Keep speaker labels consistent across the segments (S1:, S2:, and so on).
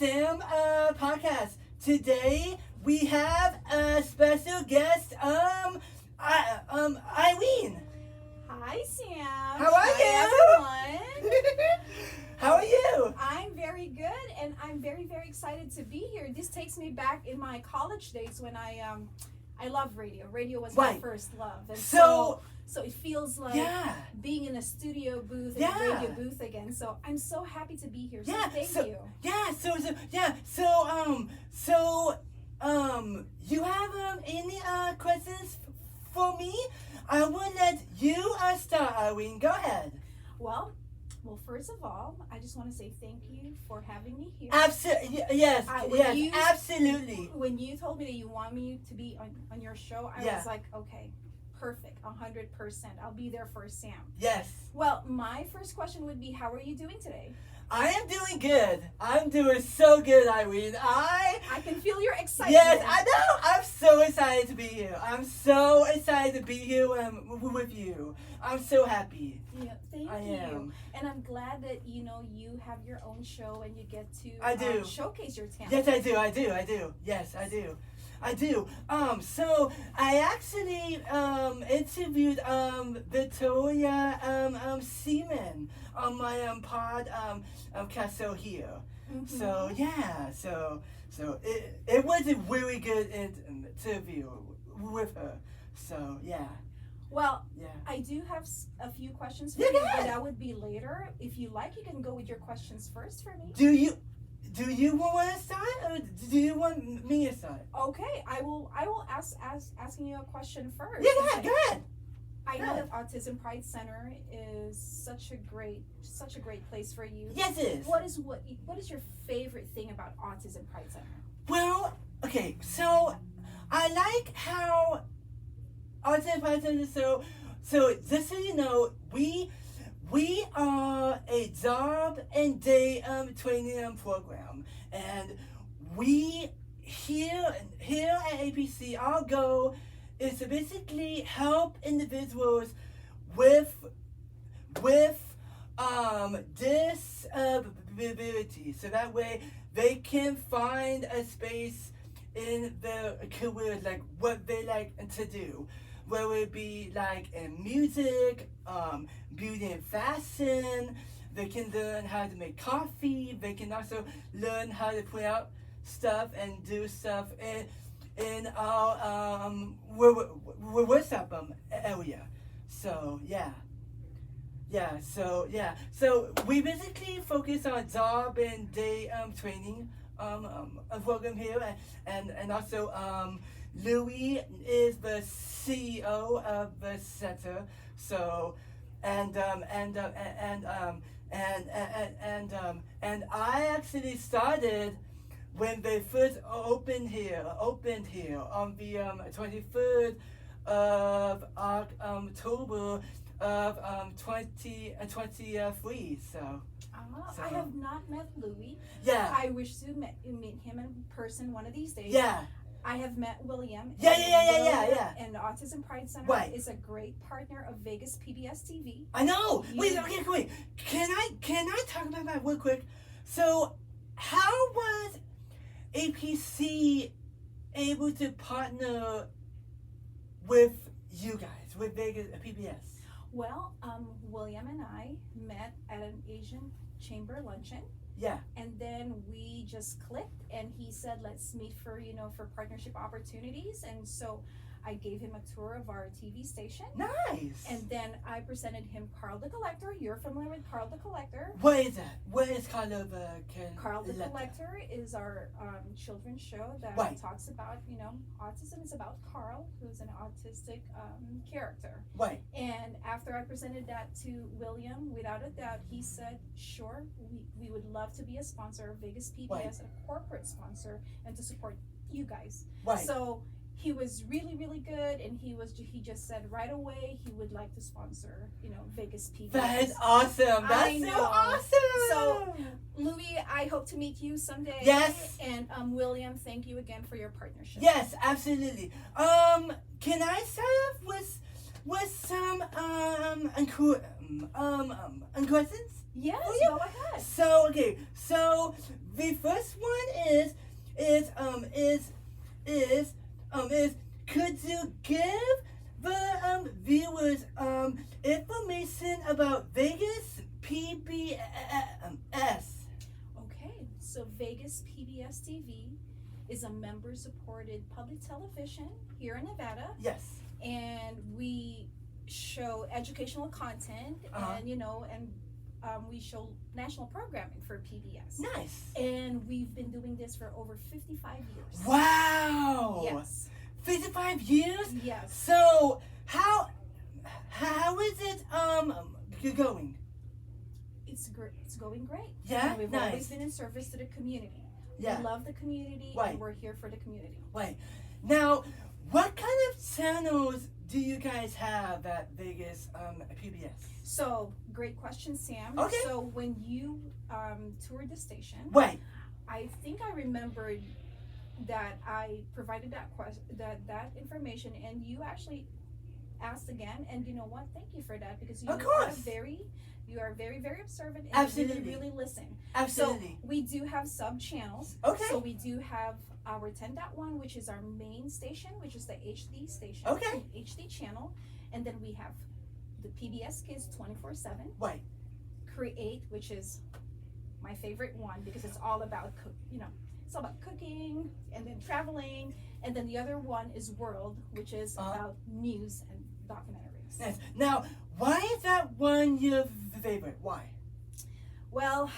S1: Sam podcast. Today we have a special guest, Irene.
S2: Hi, Sam.
S1: How are
S2: Hi,
S1: you?
S2: everyone.
S1: How are you?
S2: I'm very good, and I'm very, very excited to be here. This takes me back in my college days when I love radio. Radio was my
S1: Right.
S2: first love, and
S1: So
S2: it feels like
S1: yeah.
S2: being in a studio booth and
S1: Yeah.
S2: a radio booth again. So I'm so happy to be here. So
S1: Yeah,
S2: thank
S1: so-
S2: you.
S1: Yeah, you have any questions for me? I will let you start, Irene. Go ahead.
S2: Well, first of all, I just want to say thank you for having me here.
S1: Absolutely, yes,
S2: when you-
S1: absolutely.
S2: When you told me that you want me to be on your show, I
S1: Yeah.
S2: was like, okay, perfect, 100%. I'll be there for Sam.
S1: Yes.
S2: Well, my first question would be, how are you doing today?
S1: I am doing good. I'm doing so good, Irene.
S2: I can feel your excitement.
S1: Yes, I know. I'm so excited to be here. I'm so excited to be here with you. I'm so happy.
S2: Yeah, thank
S1: I
S2: you.
S1: am.
S2: And I'm glad that you have your own show and you get to
S1: I do.
S2: showcase your talent.
S1: Yes, I do. Yes, I do. So I actually interviewed Victoria Seaman on my castle here.
S2: Mhm.
S1: So yeah, so it was a really good interview with her. So yeah.
S2: Well,
S1: Yeah.
S2: I do have a few questions for
S1: Yeah,
S2: you,
S1: go
S2: but
S1: ahead.
S2: that would be later. If you like, you can go with your questions first for me.
S1: Do you want to start, or do you want me to start?
S2: Okay, I will asking you a question first.
S1: Yeah, go ahead.
S2: I
S1: Go
S2: know
S1: ahead.
S2: that Autism Pride Center is such a great place for you.
S1: Yes, it is.
S2: What is your favorite thing about Autism Pride Center?
S1: Well, okay, so I like how so just so you know, we are a job and day training program, and we here at APC, our goal is to basically help individuals with disability, so that way they can find a space in their career, like what they like to do, whether it be like in music, beauty and fashion. They can learn how to make coffee. They can also learn how to put out stuff and do stuff in our workshop area. So yeah. So we basically focus on job and day training program here, and also Louis is the CEO of the center. So and I actually started when they first opened here on the 23rd of October of 2023. So
S2: I have not met Louis.
S1: yeah,
S2: I wish to meet him in person one of these days.
S1: yeah.
S2: I have met William.
S1: Yeah.
S2: And Autism Pride Center
S1: Right.
S2: is a great partner of Vegas PBS TV.
S1: I know. Wait,
S2: You-
S1: okay. Can I talk about that real quick? So, how was APC able to partner with you guys, with Vegas PBS?
S2: Well, William and I met at an Asian chamber luncheon.
S1: Yeah.
S2: And then we just clicked, and he said, let's meet for partnership opportunities. And so I gave him a tour of our TV station.
S1: Nice.
S2: And then I presented him Carl the Collector. You're familiar with Carl the Collector?
S1: What is that? What is Carl
S2: Carl the Collector is our children's show that
S1: Right.
S2: talks about, autism is about Carl, who's an autistic character.
S1: Right.
S2: And after I presented that to William, without a doubt, he said, sure, we would love to be a sponsor of Vegas PBS,
S1: Right.
S2: a corporate sponsor, and to support you guys.
S1: Right.
S2: So he was really, really good, and he just said right away he would like to sponsor, Vegas PBS.
S1: That is awesome. That's
S2: I
S1: so
S2: know.
S1: awesome.
S2: So, Louis, I hope to meet you someday.
S1: Yes.
S2: And William, thank you again for your partnership.
S1: Yes, absolutely. Can I start off with some questions?
S2: Yes,
S1: Oh, yeah.
S2: go ahead.
S1: So the first one is could you give the viewers information about Vegas PBS?
S2: Okay, so Vegas PBS TV is a member-supported public television here in Nevada,
S1: Yes.
S2: and we show educational content, and we show national programming for PBS.
S1: Nice.
S2: And we've been doing this for over 55 years.
S1: Wow.
S2: Yes.
S1: 55 years?
S2: Yes.
S1: So how is it going?
S2: It's great. It's going great.
S1: Yeah?
S2: And we've
S1: Nice.
S2: always been in service to the community.
S1: Yeah.
S2: We love the community,
S1: Right.
S2: and we're here for the community.
S1: Wait. Now, what kind of channels do you guys have at Vegas PBS?
S2: So, great question, Sam.
S1: Okay.
S2: So, when you toured the station,
S1: Wait.
S2: I think I remembered that I provided that information, and you actually asked again. And you know what? Thank you for that, because you
S1: Of
S2: are
S1: course.
S2: very, very observant, and
S1: Absolutely.
S2: you really listen.
S1: Absolutely.
S2: So we do have sub channels.
S1: Okay.
S2: So we do have our 10.1, which is our main station, which is the HD station.
S1: Okay.
S2: HD channel, and then we have the PBS Kids 24/7.
S1: Wait.
S2: Create, which is my favorite one, because it's all about it's all about cooking and then traveling, and then the other one is World, which is about news and documentaries.
S1: Nice. Now, why is that one your favorite? Why?
S2: Well,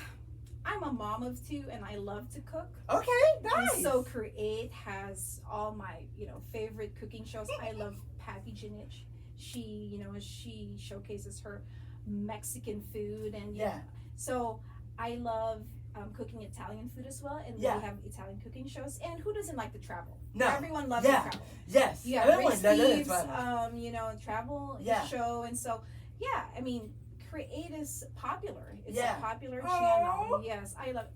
S2: I'm a mom of two, and I love to cook.
S1: Okay, nice.
S2: And so Create has all my favorite cooking shows. I love Patty Jinich. She showcases her Mexican food, and
S1: Yeah.
S2: so I love cooking Italian food as well, and
S1: Yeah.
S2: we have Italian cooking shows. And who doesn't like to travel?
S1: No.
S2: Everyone loves
S1: Yeah.
S2: to travel.
S1: Yes.
S2: Yeah,
S1: Everyone
S2: Ray
S1: loves
S2: Steve's
S1: travel.
S2: travel
S1: Yeah.
S2: show, and so I mean, Create is popular. It's
S1: Yeah.
S2: a popular
S1: Aw.
S2: channel. Yes, I love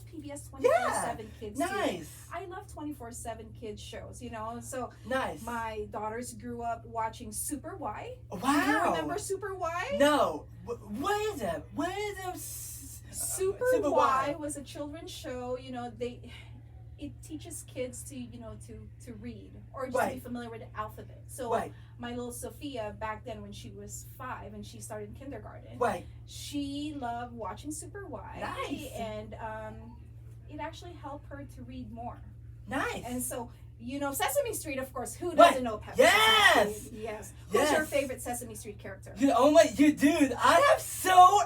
S2: PBS 24/7 Kids too.
S1: Nice.
S2: I love 24/7 Kids shows. So
S1: Nice.
S2: my daughters grew up watching Super Y.
S1: Wow.
S2: Do you remember Super Y?
S1: No. What is it? What is it?
S2: Super Y was a children's show. It teaches kids to read, or just to be
S1: Right.
S2: familiar with the alphabet. So
S1: Right.
S2: my little Sophia, back then when she was 5 and she started kindergarten,
S1: Right.
S2: she loved watching Super Y.
S1: Nice.
S2: And it actually helped her to read more.
S1: Nice.
S2: And so, Sesame Street, of course. Who
S1: Right.
S2: doesn't know Pepper?
S1: Yes.
S2: Sesame Street? Yes. Who's your
S1: Yes.
S2: favorite Sesame Street character?
S1: Dude, I have so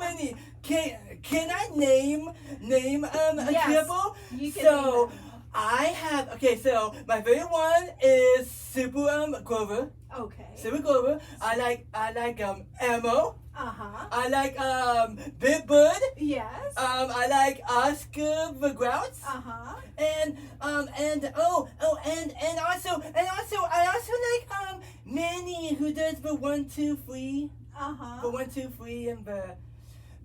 S1: many. Can I name a
S2: Yes.
S1: couple?
S2: You can
S1: So
S2: name them.
S1: I have so my favorite one is Super Grover.
S2: Okay.
S1: Super Grover. I like Elmo.
S2: Uh-huh.
S1: I like Big Bird.
S2: Yes.
S1: I like Oscar the Grouch.
S2: Uh-huh.
S1: And I also like Manny, who does the 1, 2, 3.
S2: Uh-huh.
S1: The 1, 2, 3 and the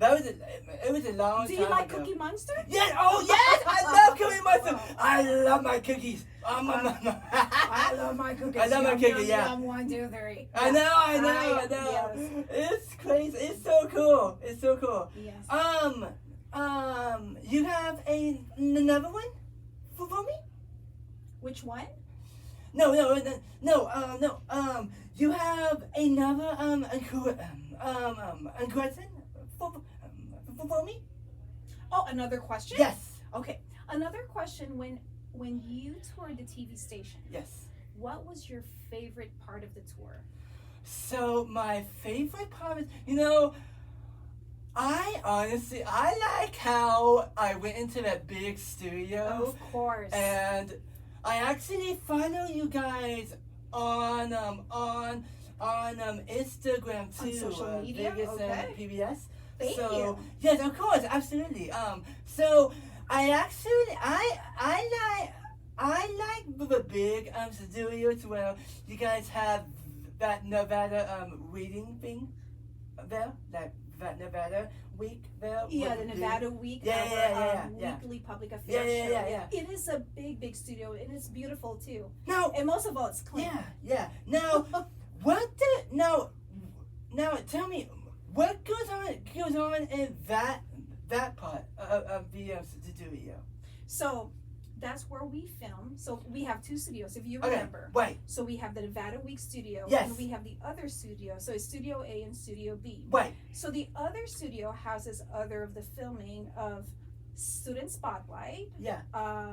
S1: it was a long time
S2: Do you like
S1: ago.
S2: Cookie Monster?
S1: Yes, I love Cookie Monster. I love my cookies.
S2: I love my cookies.
S1: I love my
S2: Yum,
S1: cookies,
S2: yum,
S1: yeah.
S2: yum, 1, 2, 3.
S1: I know.
S2: Yes.
S1: It's crazy. It's so cool.
S2: Yes.
S1: You have another one for me?
S2: Which one?
S1: No. You have another question for me?
S2: Oh, another question?
S1: Yes.
S2: Okay. Another question. When you toured the TV station,
S1: Yes.
S2: what was your favorite part of the tour?
S1: So my favorite part is, I like how I went into that big studio.
S2: Of course.
S1: And I actually follow you guys on Instagram too.
S2: On social media?
S1: Vegas
S2: Okay.
S1: and PBS.
S2: Thank
S1: So
S2: you.
S1: yes, of course, absolutely. So I actually I like the big studios where you guys have that Nevada reading thing there, that Nevada week there.
S2: Yeah,
S1: with
S2: the Nevada Week,
S1: Yeah.
S2: weekly public affairs
S1: Yeah.
S2: show. It is a big studio, and it's beautiful too.
S1: Now,
S2: And most of all, it's clean.
S1: yeah. Now, now tell me what goes on in that that part of the studio?
S2: So that's where we film. So we have two studios, if you remember.
S1: Okay, right.
S2: So we have the Nevada Week studio,
S1: Yes.
S2: and we have the other studio. So it's Studio A and Studio B.
S1: Right.
S2: So the other studio houses other of the filming of Student Spotlight.
S1: Yeah.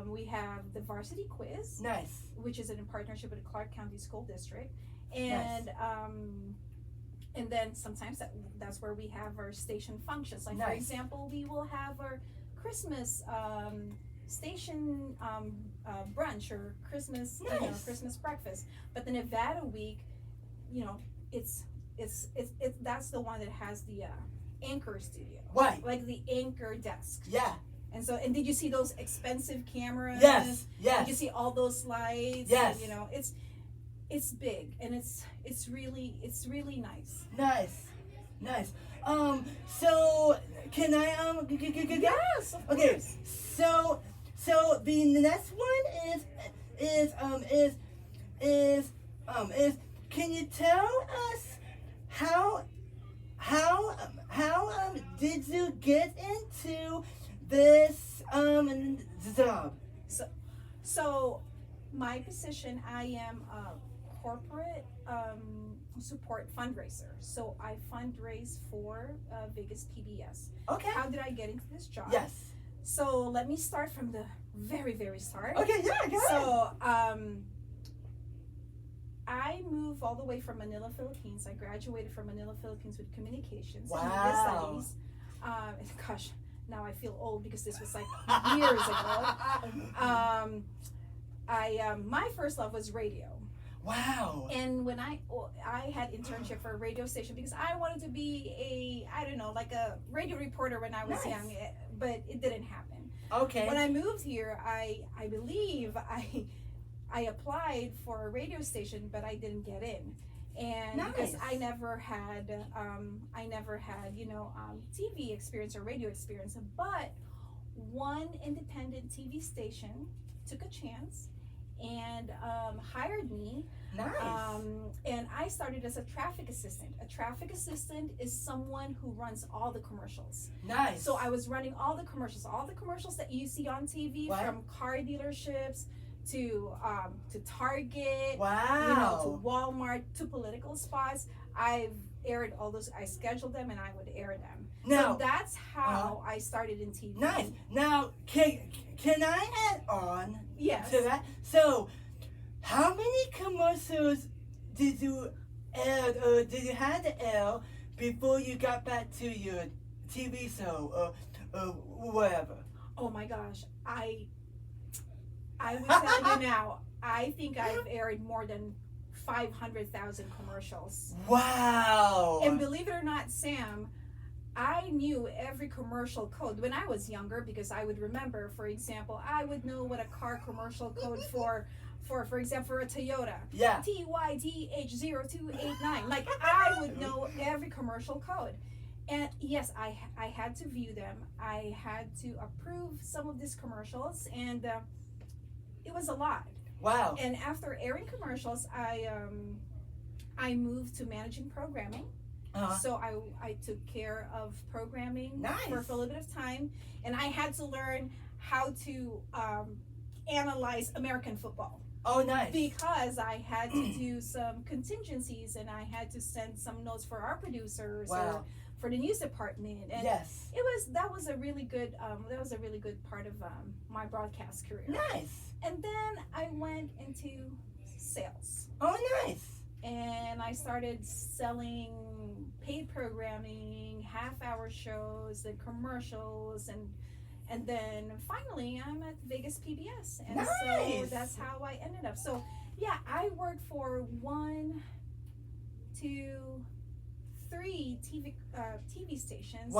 S2: We have the Varsity Quiz,
S1: Nice.
S2: which is in partnership with the Clark County School District, and then sometimes that's where we have our station functions. Like for example, we will have our Christmas station brunch or Christmas Christmas breakfast. But the Nevada Week, it's that's the one that has the anchor studio,
S1: Right.
S2: like the anchor desk.
S1: Yeah.
S2: And so, and did you see those expensive cameras?
S1: Yes. Yes.
S2: Did you see all those lights?
S1: Yes.
S2: And, it's big, and it's really nice.
S1: Nice. So can I
S2: Yes, of
S1: okay.
S2: course.
S1: So the next one is can you tell us how did you get into this job?
S2: So my position, I am a corporate support fundraiser. So I fundraise for Vegas PBS.
S1: Okay.
S2: How did I get into this job?
S1: Yes.
S2: So let me start from the very, very start.
S1: Okay, yeah, go ahead.
S2: So I moved all the way from Manila, Philippines. I graduated from Manila, Philippines with communications and media studies. Gosh, now I feel old because this was like years ago. My first love was radio.
S1: Wow.
S2: And when I had internship for a radio station because I wanted to be like a radio reporter when I was young, but it didn't happen.
S1: Okay.
S2: When I moved here, I believe I applied for a radio station, but I didn't get in. And because I never had TV experience or radio experience, but one independent TV station took a chance and hired me.
S1: Nice.
S2: And I started as a traffic assistant. A traffic assistant is someone who runs all the commercials.
S1: Nice.
S2: So I was running all the commercials that you see on TV, from car dealerships to Target, to Walmart, to political spots. I've aired all those. I scheduled them and I would air them.
S1: Now,
S2: so that's how I started in TV.
S1: Nice. Now, can I add on
S2: to
S1: that? So, how many commercials did you air, or did you have to air before you got back to your TV show or whatever?
S2: Oh my gosh, I would tell you now, I think I've aired more than 500,000 commercials.
S1: Wow.
S2: And believe it or not, Sam, I knew every commercial code when I was younger because I would remember, for example, I would know what a car commercial code for example, for a Toyota.
S1: Yeah.
S2: TYDH0289. Like, I would know every commercial code. And yes, I had to view them. I had to approve some of these commercials, and it was a lot.
S1: Wow.
S2: And after airing commercials, I moved to managing programming. So I took care of programming for a little bit of time, and I had to learn how to analyze American football.
S1: Oh, nice.
S2: Because I had to do some contingencies, and I had to send some notes for our producers or for the news department. And that was a really good part of my broadcast career.
S1: Nice.
S2: And then I went into sales.
S1: Oh, nice.
S2: And I started selling paid programming, half-hour shows, and commercials, and then finally I'm at Vegas PBS, and so that's how I ended up. So yeah, I worked for 1, 2, 3 TV stations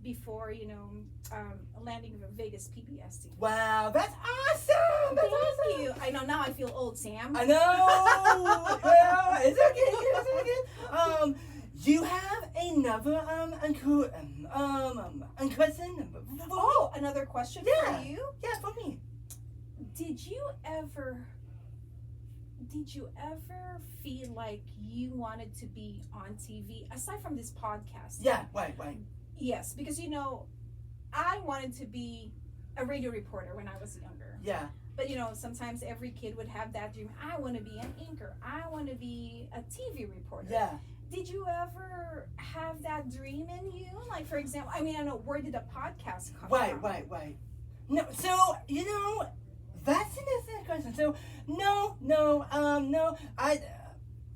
S2: before landing the Vegas PBS TV.
S1: Wow, that's awesome!
S2: Thank you. I know, now I feel old, Sam.
S1: I know. Well, it's okay. You have another question?
S2: Oh, another question for you?
S1: Yeah, for me.
S2: Did you ever feel like you wanted to be on TV aside from this podcast?
S1: Yeah, right.
S2: Yes, because I wanted to be a radio reporter when I was younger.
S1: Yeah.
S2: But sometimes every kid would have that dream. I want to be an anchor. I want to be a TV reporter.
S1: Yeah.
S2: Did you ever have that dream in you? Like, for example, I know, where did the podcast come from?
S1: Right. No, so that's an excellent question. So no, I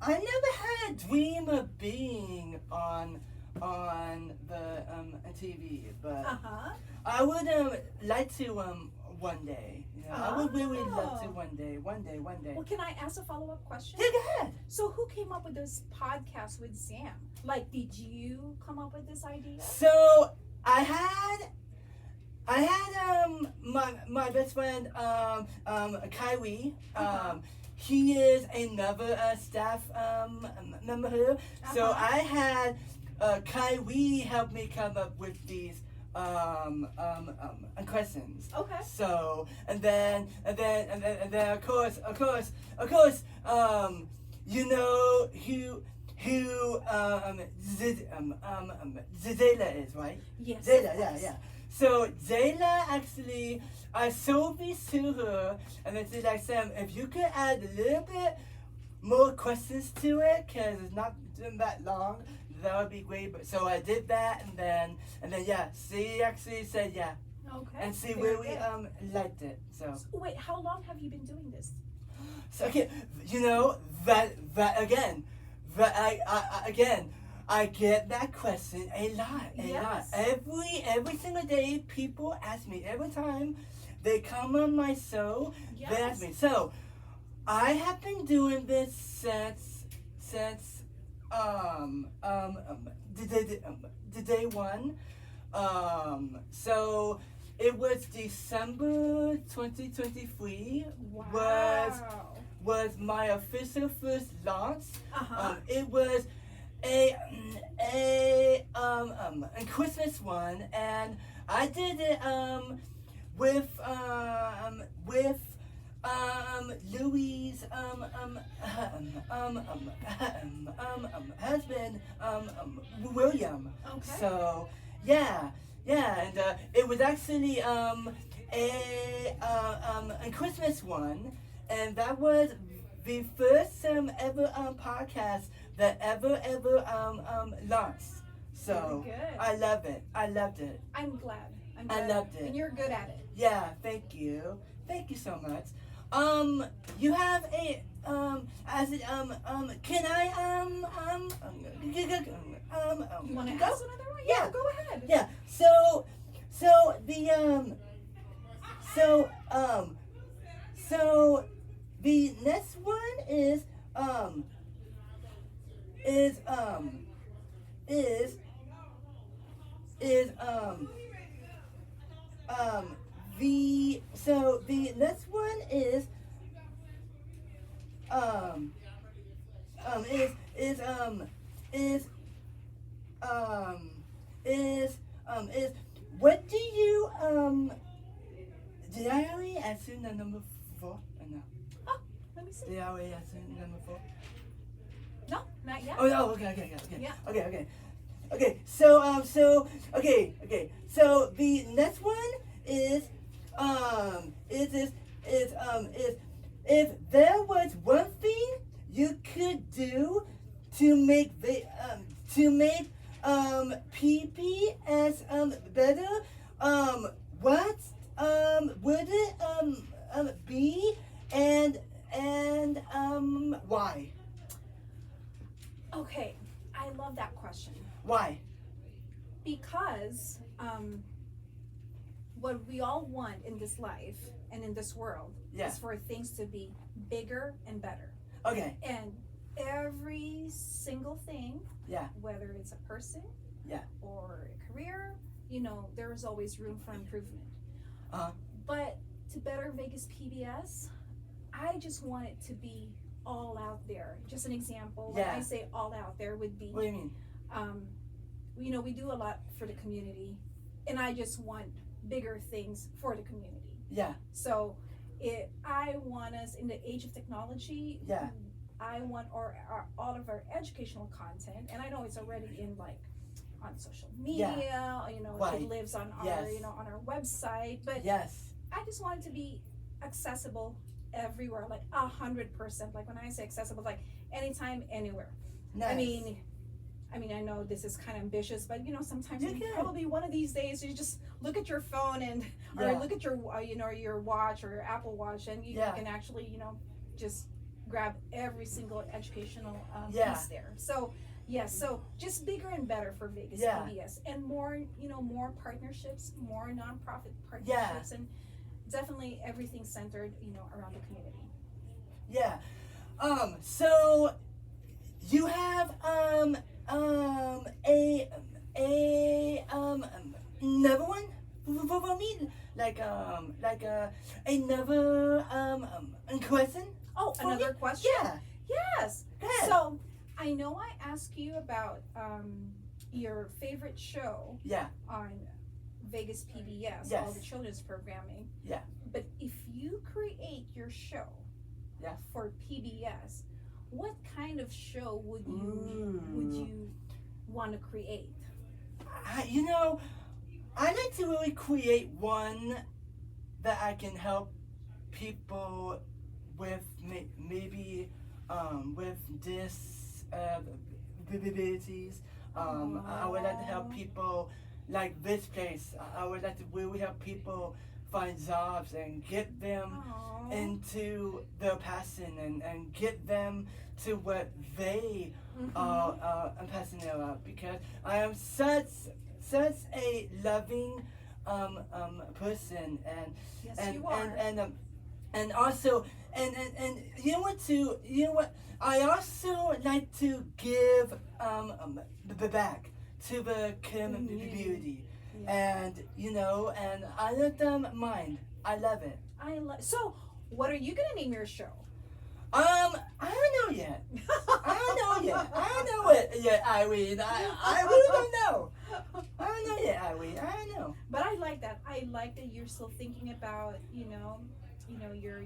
S1: never had a dream of being on the TV, but I would like to one day. I would really love to one day.
S2: Well, can I ask a follow-up question?
S1: Yeah, go ahead.
S2: So who came up with this podcast with Sam? Like, did you come up with this idea?
S1: So I had my best friend Kyrie. He is another staff member here. So I had Kyrie help me come up with these questions.
S2: Okay.
S1: So and then of course who Zayla is, right?
S2: Yes.
S1: Zayla, yeah. So Zayla actually, I sold these to her, and then she's like, Sam, if you could add a little bit more questions to it, cause it's not that long, that would be great. But so I did that, and then yeah, she actually said yeah.
S2: Okay.
S1: And she
S2: Very
S1: really
S2: good.
S1: liked it. So
S2: wait, how long have you been doing this?
S1: so okay, that again, I get that question a lot.
S2: Yes.
S1: Every single day, people ask me. Every time they come on my show, they ask me. So, I have been doing this since the day one. So it was December 2023.
S2: Wow.
S1: Was my official first launch. It was a Christmas one, and I did it with Louis' husband William.
S2: Okay.
S1: So yeah, and it was actually a Christmas one. And that was the first ever podcast that ever launched. So
S2: Very good.
S1: I love it. I loved it.
S2: I'm glad.
S1: I loved it.
S2: And you're good at it.
S1: Yeah, thank you. Thank you so much. You have a can I
S2: You want to
S1: go?
S2: ask another one?
S1: Yeah.
S2: Go ahead.
S1: Yeah. So the next one is the next one is what do you did I already assume the number 4 or no?
S2: Oh, let me see.
S1: Did I already assume number 4?
S2: No, not yet.
S1: Oh no, okay.
S2: Yeah.
S1: Okay. So So the next one is if there was one thing you could do to make PBS better, what would it be, and why?
S2: Okay, I love that question.
S1: Why?
S2: Because what we all want in this life and in this world is for things to be bigger and better.
S1: Okay.
S2: And every single thing, whether it's a person or a career, there's always room for improvement. But to better Vegas PBS, I just want it to be all out there. Just an example, when I say all out there would be,
S1: what do you mean?
S2: We do a lot for the community, and I just want bigger things for the community.
S1: Yeah.
S2: So I want us, in the age of technology, I want all of our educational content, and I know it's already in like on social media. You know,
S1: Right.
S2: it lives on our
S1: Yes.
S2: on our website. But
S1: Yes.
S2: I just want it to be accessible everywhere, like 100%. Like when I say accessible, like anytime, anywhere.
S1: Nice.
S2: I mean, I know this is kind of ambitious, but you know, sometimes
S1: You can.
S2: probably one of these days you just look at your phone or
S1: Yeah.
S2: look at your, your watch or your Apple Watch, and you
S1: Yeah.
S2: can actually, just grab every single educational
S1: Yeah.
S2: piece there. So, yes, so just bigger and better for Vegas
S1: Yeah.
S2: PBS, and more, more partnerships, more nonprofit partnerships, and definitely everything centered, around the community.
S1: Yeah. So you have another one for me, like another question.
S2: Oh,
S1: For
S2: another
S1: me?
S2: question?
S1: Yeah.
S2: Yes.
S1: Go ahead.
S2: So I know I asked you about your favorite show
S1: Yeah.
S2: on Vegas PBS,
S1: Yes.
S2: all the children's programming.
S1: Yeah.
S2: But if you create your show
S1: Yeah.
S2: for PBS, what kind of show would you want to create?
S1: I like to really create one that I can help people with maybe with disabilities. I would like to help people like this place. I would like to really help people find jobs and get them
S2: Aww.
S1: into their passion and get them to what they are passionate about, because I am such a loving person, and
S2: Yes,
S1: and
S2: you are.
S1: and also and you know what I also like to give back to the community.
S2: Yeah.
S1: And and I let them mind. I love it.
S2: So, what are you gonna name your show?
S1: I don't know yet. I don't know it yet, Irene. I really don't know. I don't know yet, Irene. I don't know.
S2: But I like that. I like that you're still thinking about,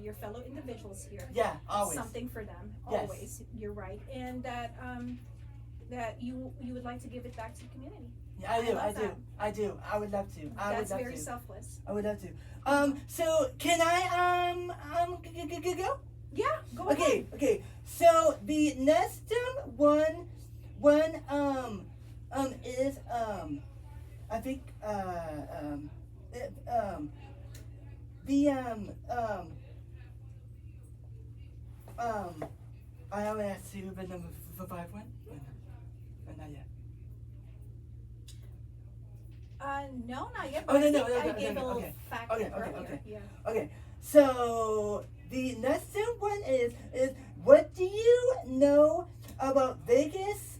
S2: your fellow individuals here.
S1: Yeah, always.
S2: Something for them.
S1: Yes.
S2: Always. You're right. And that you would like to give it back to the community.
S1: Yeah, I do. I would love to.
S2: That's very selfless.
S1: I would love to. So can I go?
S2: Yeah, go ahead.
S1: Okay. So the next one is I think I already asked you the number 5 one. Not yet.
S2: No, not yet.
S1: Oh,
S2: But
S1: no,
S2: I
S1: no,
S2: think
S1: okay,
S2: I gave a little
S1: okay.
S2: fact
S1: Okay,
S2: earlier. Yeah.
S1: Okay, so the next one is what do you know about Vegas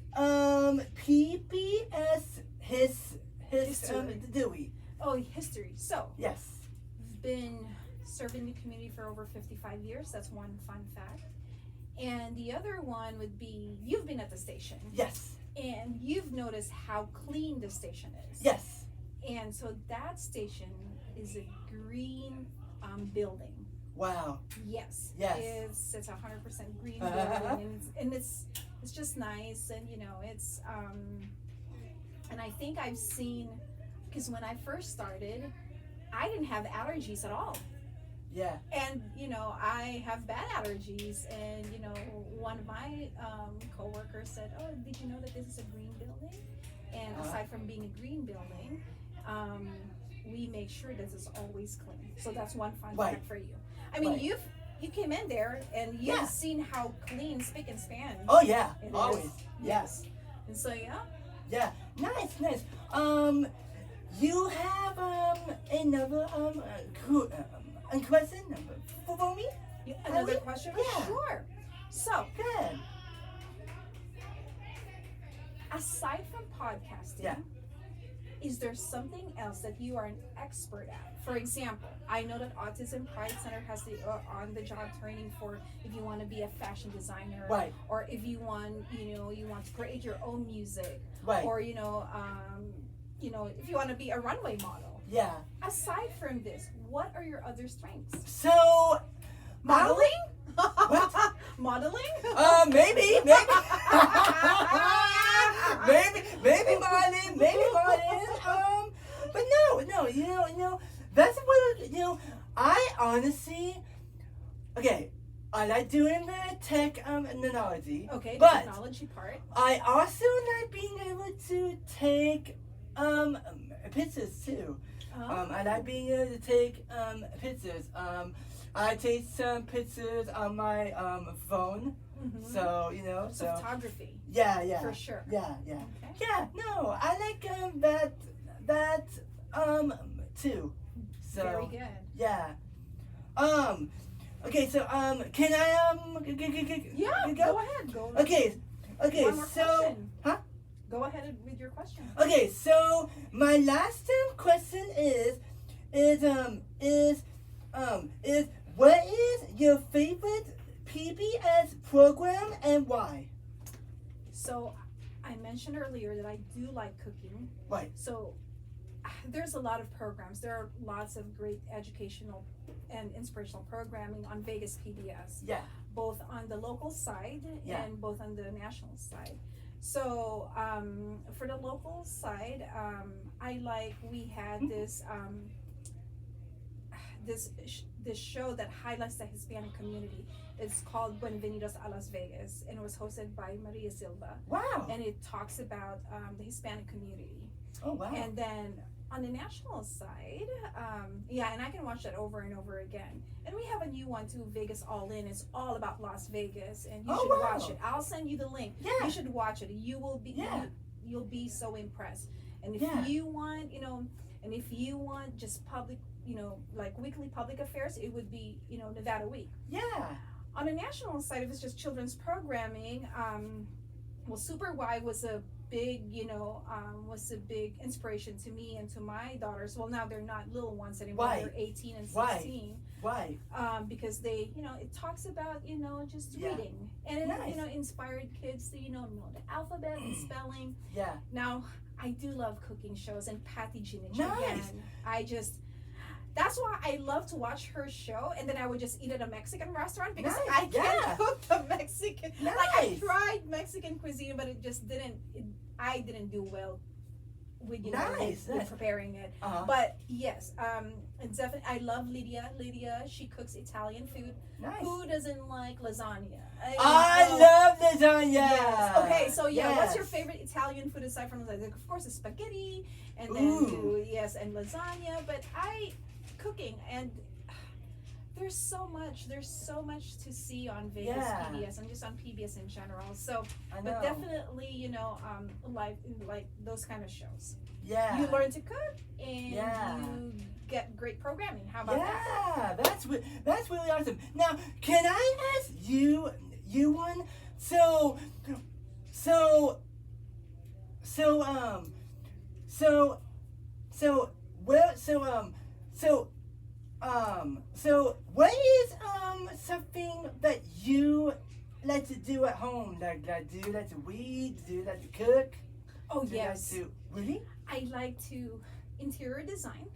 S1: PBS history?
S2: Oh, history. So,
S1: Yes.
S2: I've been serving the community for over 55 years. That's one fun fact. And the other one would be you've been at the station.
S1: Yes.
S2: And you've noticed how clean the station is.
S1: Yes.
S2: And so that station is a green building.
S1: Wow.
S2: Yes.
S1: Yes.
S2: It's 100% green building, and it's just nice, and it's and I think I've seen, because when I first started, I didn't have allergies at all.
S1: Yeah.
S2: And I have bad allergies, and one of my coworkers said, "Oh, did you know that this is a green building?" And aside from being a green building, we make sure this is always clean. So that's one fun fact for you. I mean, you came in there and you've seen how clean, spick and span.
S1: Oh yeah,
S2: it
S1: always.
S2: is.
S1: Yes.
S2: And so
S1: Yeah. Nice. You have another question for me?
S2: another question?
S1: Yeah.
S2: Sure. So,
S1: Good.
S2: aside from podcasting, is there something else that you are an expert at? For example, I know that Autism Pride Center has the on-the-job training for if you want to be a fashion designer,
S1: Right.
S2: or if you want, you want to create your own music,
S1: Right.
S2: or if you want to be a runway model.
S1: Yeah.
S2: Aside from this, what are your other strengths?
S1: So.
S2: Modeling?
S1: What?
S2: Modeling?
S1: Maybe. maybe Martin, maybe Martin. But no, you know, that's what I honestly, okay, I like doing the technology.
S2: Okay, the
S1: but
S2: technology part.
S1: I also like being able to take pictures too.
S2: Oh.
S1: I like being able to take pictures. I take some pictures on my phone.
S2: Mm-hmm.
S1: So
S2: So photography.
S1: Yeah.
S2: For sure.
S1: Yeah.
S2: Okay.
S1: Yeah. No, I like that too. So
S2: Very good.
S1: yeah. Okay. So can I
S2: Yeah. Go ahead. Go.
S1: Okay.
S2: One more
S1: So
S2: question.
S1: huh?
S2: Go ahead with your question.
S1: Okay. So my last question is what is your favorite PBS program and why?
S2: So, I mentioned earlier that I do like cooking.
S1: Right.
S2: So, there's a lot of programs. There are lots of great educational and inspirational programming on Vegas PBS.
S1: Yeah.
S2: Both on the local side and both on the national side. So, for the local side, we had this this show that highlights the Hispanic community. It's called Bienvenidos a Las Vegas, and it was hosted by Maria Silva.
S1: Wow.
S2: And it talks about the Hispanic community.
S1: Oh wow.
S2: And then on the national side, and I can watch that over and over again. And we have a new one too, Vegas All In. It's all about Las Vegas, and you should watch it. I'll send you the link.
S1: Yeah.
S2: You should watch it. You will be you'll be so impressed. And if you want, just public, like weekly public affairs, it would be, Nevada Week.
S1: Yeah.
S2: On the national side, if it's just children's programming, Super Y was a big, was a big inspiration to me and to my daughters. Well, now they're not little ones anymore.
S1: Why?
S2: They're 18 and 16.
S1: Why?
S2: Because they, it talks about, just reading. And it, inspired kids to, know the alphabet and spelling.
S1: Yeah.
S2: Now, I do love cooking shows, and Patty Jinich again. That's why I love to watch her show, and then I would just eat at a Mexican restaurant because I can't cook the Mexican.
S1: Nice.
S2: Like I tried Mexican cuisine, but it just didn't. I didn't do well with with preparing it. But yes, and definitely I love Lydia. Lydia, she cooks Italian food.
S1: Nice.
S2: Who doesn't like lasagna?
S1: I love lasagna.
S2: Yes. Okay, so what's your favorite Italian food aside from lasagna? Of course, it's spaghetti, and then and lasagna. But cooking, and there's so much to see on Vegas PBS and just on PBS in general. So, but definitely, like those kind of shows. Yeah. You learn to cook and you get great programming. How about that?
S1: Yeah, that's really awesome. Now, can I ask you one? So what is something that you like to do at home? Like do you like to read? Do you like to cook?
S2: Oh yes.
S1: Really?
S2: I like to interior design.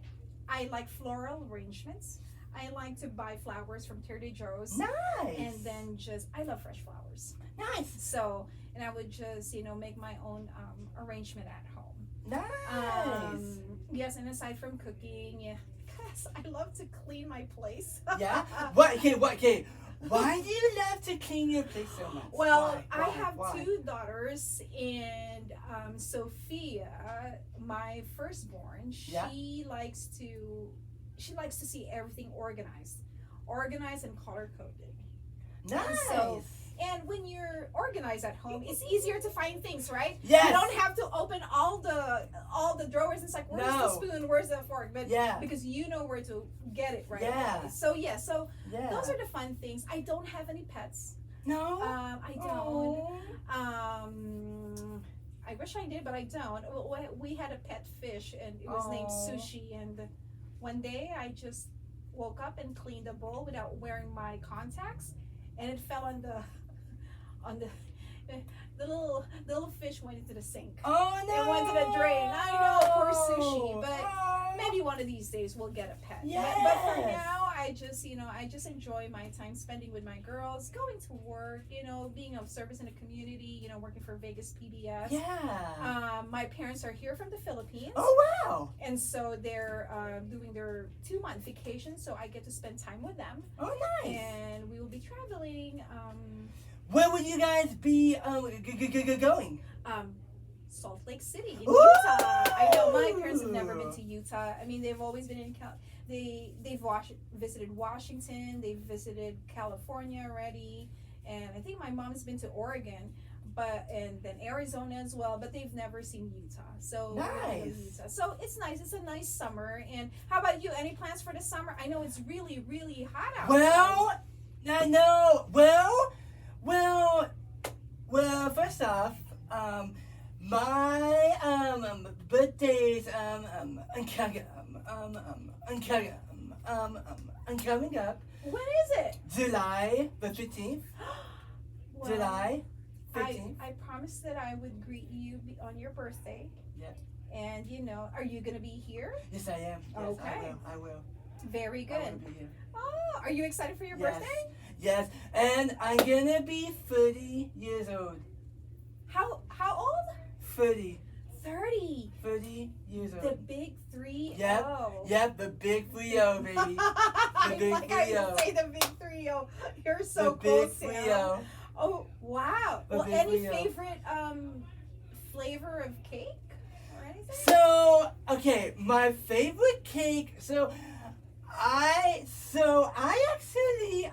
S2: I like floral arrangements. I like to buy flowers from Terre Joe's.
S1: Nice.
S2: And then I love fresh flowers.
S1: Nice.
S2: So, and I would just, make my own arrangement at home.
S1: Nice.
S2: Yes, and aside from cooking, because I love to clean my place.
S1: Yeah? Okay. Why do you love to clean your place so much?
S2: Well, I have two daughters, and Sophia, my firstborn, she likes to see everything organized and color coded.
S1: Nice.
S2: And when you're organized at home, it's easier to find things, right?
S1: Yes.
S2: You don't have to open all the drawers. It's like, where's the spoon? Where's the fork? But because you know where to get it, right?
S1: Yeah.
S2: So those are the fun things. I don't have any pets.
S1: No.
S2: I don't. I wish I did, but I don't. We had a pet fish, and it was named Sushi. And one day I just woke up and cleaned a bowl without wearing my contacts, and it fell on the little fish went into the sink.
S1: Oh no!
S2: It went to the drain. I know, poor Sushi. But maybe one of these days we'll get a pet.
S1: Yes.
S2: But for now, I just enjoy my time spending with my girls, going to work, being of service in the community, working for Vegas PBS.
S1: Yeah.
S2: My parents are here from the Philippines.
S1: Oh, wow.
S2: And so they're doing their 2-month vacation, so I get to spend time with them.
S1: Oh, nice.
S2: And we will be traveling.
S1: Where would you guys be going?
S2: Salt Lake City in
S1: Ooh!
S2: Utah. I know my parents have never been to Utah. I mean, they've always been in they've visited Washington, they've visited California already, and I think my mom's been to Oregon, and then Arizona as well, but they've never seen Utah. So
S1: nice.
S2: Utah. So it's nice. It's a nice summer. And how about you? Any plans for the summer? I know it's really, really hot out.
S1: Well, no. Well. First off, my birthday's coming up.
S2: When is it?
S1: July the 15th.
S2: Well,
S1: July 15th.
S2: I promised that I would greet you on your birthday.
S1: Yeah.
S2: And are you gonna be here?
S1: Yes, I am. Yes,
S2: Okay.
S1: I will.
S2: Very
S1: I will
S2: good.
S1: be here.
S2: Oh, are you excited for your
S1: Yes.
S2: birthday?
S1: Yes, and I'm gonna be 30 years old.
S2: How old?
S1: 30 years old.
S2: The big 3-0.
S1: Yep, the big 3-0, baby. The big
S2: like I
S1: 3-0.
S2: say the big 3-0. You're so
S1: The
S2: cool,
S1: big
S2: Sam.
S1: 3-0.
S2: Oh, wow.
S1: The
S2: Well,
S1: big
S2: any
S1: 3-0.
S2: favorite flavor of cake or anything?
S1: So, okay, my favorite cake. So I actually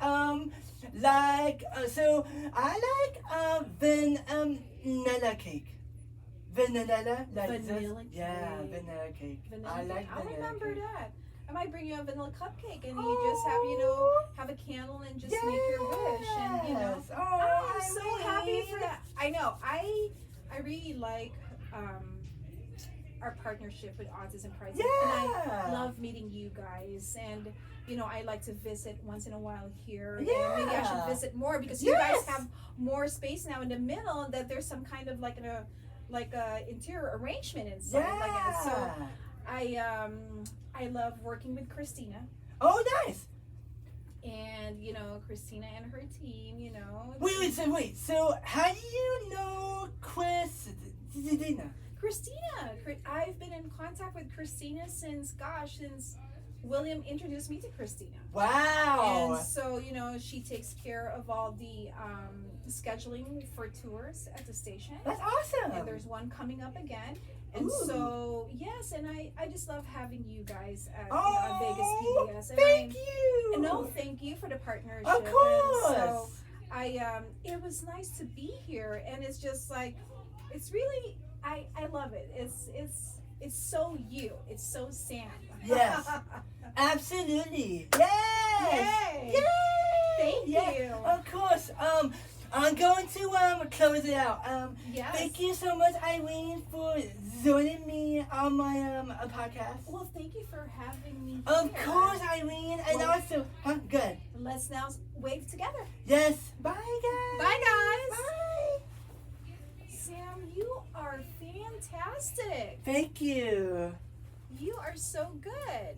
S1: vanilla cake. Vanilla
S2: Vanilla
S1: cake. Yeah,
S2: cake.
S1: vanilla cake.
S2: Vanilla
S1: I like
S2: cake. I'll
S1: vanilla
S2: remember
S1: cake.
S2: that. I might bring you a vanilla cupcake, and you just have a candle and just make your wish, and
S1: Yes. Oh,
S2: I'm so happy
S1: Irene.
S2: for that. I know. I really like our partnership with Autism Pride, and
S1: Yeah.
S2: I love meeting you guys. And I like to visit once in a while here.
S1: Yeah.
S2: And maybe I should visit more because you guys have more space now in the middle. That there's some kind of like a interior arrangement inside.
S1: Yeah.
S2: So I love working with Christina.
S1: Oh, nice.
S2: And Christina and her team.
S1: Wait. So how do you know Christina?
S2: Christina. I've been in contact with Christina since William introduced me to Christina.
S1: Wow.
S2: And so, she takes care of all the scheduling for tours at the station.
S1: That's awesome.
S2: And there's one coming up again. And
S1: Ooh.
S2: so, yes, and I just love having you guys at Vegas PBS. And
S1: thank you.
S2: No, thank you for the partnership.
S1: Of course.
S2: And so it was nice to be here, and it's just like, it's really, I love it. It's so you. It's so Sam.
S1: Yes. Absolutely. Yes.
S2: Yay.
S1: Yay.
S2: Thank you.
S1: Of course. I'm going to close it out.
S2: Yes.
S1: Thank you so much, Irene, for joining me on my podcast.
S2: Well, thank you for having me
S1: Of
S2: here.
S1: course, Irene, and
S2: Well-
S1: also, good.
S2: Let's now wave together.
S1: Yes. Bye, guys.
S2: Bye, guys.
S1: Bye.
S2: Sam, you are fantastic.
S1: Thank you.
S2: You are so good.